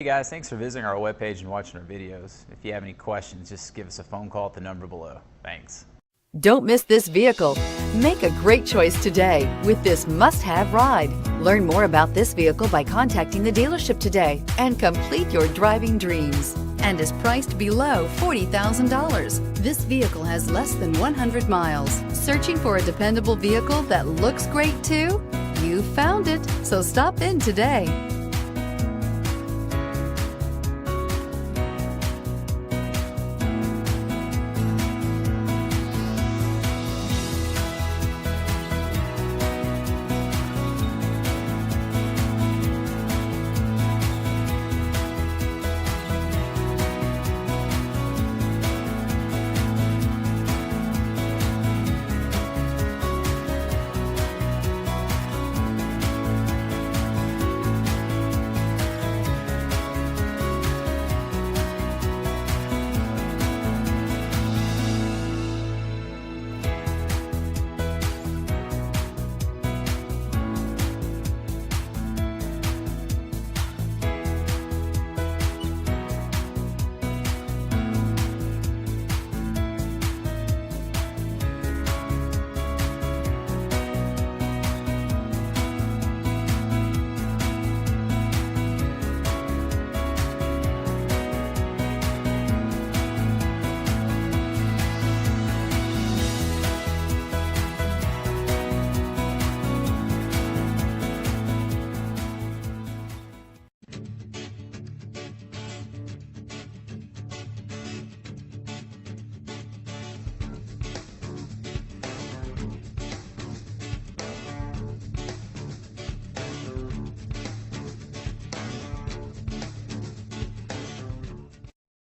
Hey guys, thanks for visiting our webpage and watching our videos. If you have any questions, just give us a phone call at the number below. Thanks. Don't miss this vehicle. Make a great choice today with this must-have ride. Learn more about this vehicle by contacting the dealership today and complete your driving dreams. And is priced below $40,000. This vehicle has less than 100 miles. Searching for a dependable vehicle that looks great too? You found it, so stop in today.